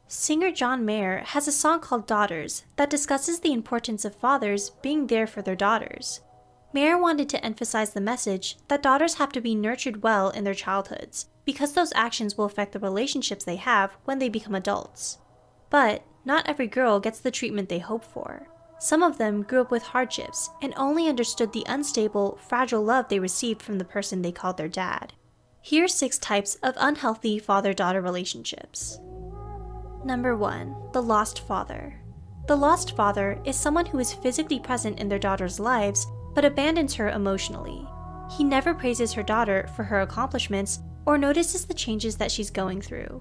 Singer John Mayer has a song called Daughters that discusses the importance of fathers being there for their daughters. Mayer wanted to emphasize the message that daughters have to be nurtured well in their childhoods, because those actions will affect the relationships they have when they become adults. But not every girl gets the treatment they hope for. Some of them grew up with hardships and only understood the unstable, fragile love they received from the person they called their dad. Here are 6 types of unhealthy father-daughter relationships. Number 1. The lost father. The lost father is someone who is physically present in their daughter's lives but abandons her emotionally. He never praises her daughter for her accomplishments or notices the changes that she's going through.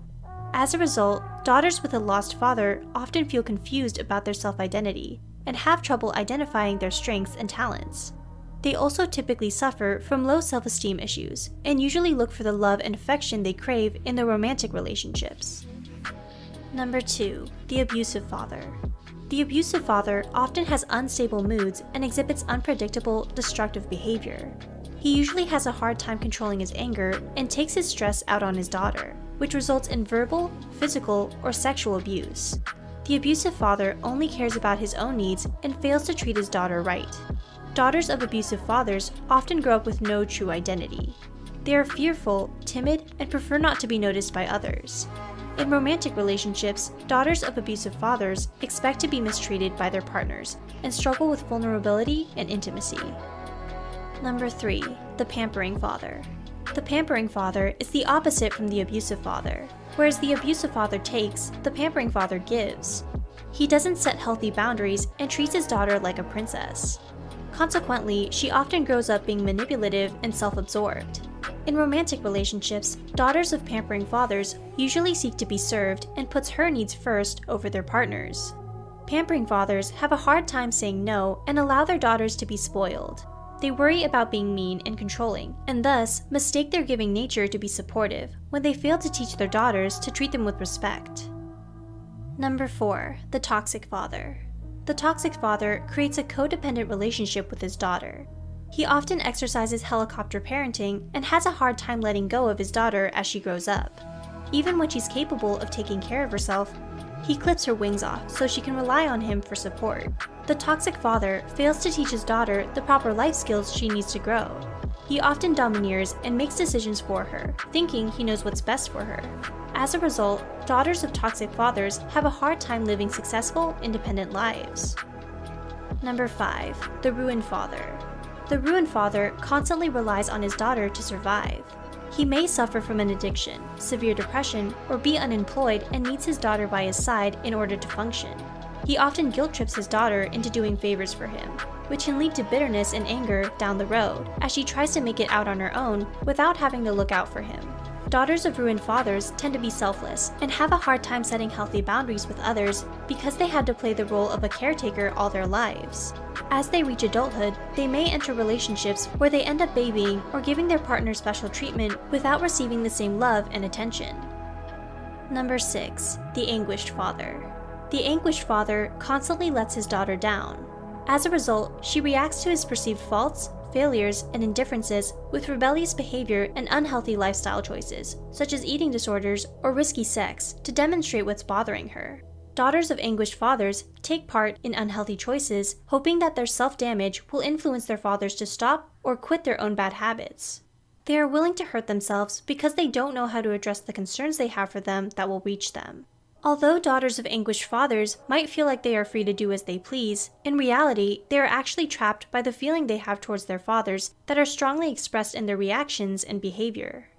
As a result, daughters with a lost father often feel confused about their self-identity and have trouble identifying their strengths and talents. They also typically suffer from low self-esteem issues and usually look for the love and affection they crave in their romantic relationships. Number 2. The abusive father. The abusive father often has unstable moods and exhibits unpredictable, destructive behavior. He usually has a hard time controlling his anger and takes his stress out on his daughter, which results in verbal, physical, or sexual abuse. The abusive father only cares about his own needs and fails to treat his daughter right. Daughters of abusive fathers often grow up with no true identity. They are fearful, timid, and prefer not to be noticed by others. In romantic relationships, daughters of abusive fathers expect to be mistreated by their partners and struggle with vulnerability and intimacy. Number 3. The pampering father. The pampering father is the opposite from the abusive father. Whereas the abusive father takes, the pampering father gives. He doesn't set healthy boundaries and treats his daughter like a princess. Consequently, she often grows up being manipulative and self-absorbed. In romantic relationships, daughters of pampering fathers usually seek to be served and puts her needs first over their partners. Pampering fathers have a hard time saying no and allow their daughters to be spoiled. They worry about being mean and controlling, and thus mistake their giving nature to be supportive when they fail to teach their daughters to treat them with respect. Number 4. The toxic father. The toxic father creates a codependent relationship with his daughter. He often exercises helicopter parenting and has a hard time letting go of his daughter as she grows up. Even when she's capable of taking care of herself, he clips her wings off so she can rely on him for support. The toxic father fails to teach his daughter the proper life skills she needs to grow. He often domineers and makes decisions for her, thinking he knows what's best for her. As a result, daughters of toxic fathers have a hard time living successful, independent lives. Number 5. The ruined father. The ruined father constantly relies on his daughter to survive. He may suffer from an addiction, severe depression, or be unemployed and needs his daughter by his side in order to function. He often guilt trips his daughter into doing favors for him, which can lead to bitterness and anger down the road as she tries to make it out on her own without having to look out for him. Daughters of ruined fathers tend to be selfless and have a hard time setting healthy boundaries with others because they had to play the role of a caretaker all their lives. As they reach adulthood, they may enter relationships where they end up babying or giving their partner special treatment without receiving the same love and attention. Number 6. The anguished father. The anguished father constantly lets his daughter down. As a result, she reacts to his perceived faults, failures, and indifferences with rebellious behavior and unhealthy lifestyle choices, such as eating disorders or risky sex, to demonstrate what's bothering her. Daughters of anguished fathers take part in unhealthy choices, hoping that their self-damage will influence their fathers to stop or quit their own bad habits. They are willing to hurt themselves because they don't know how to address the concerns they have for them that will reach them. Although daughters of anguished fathers might feel like they are free to do as they please, in reality, they are actually trapped by the feeling they have towards their fathers that are strongly expressed in their reactions and behavior.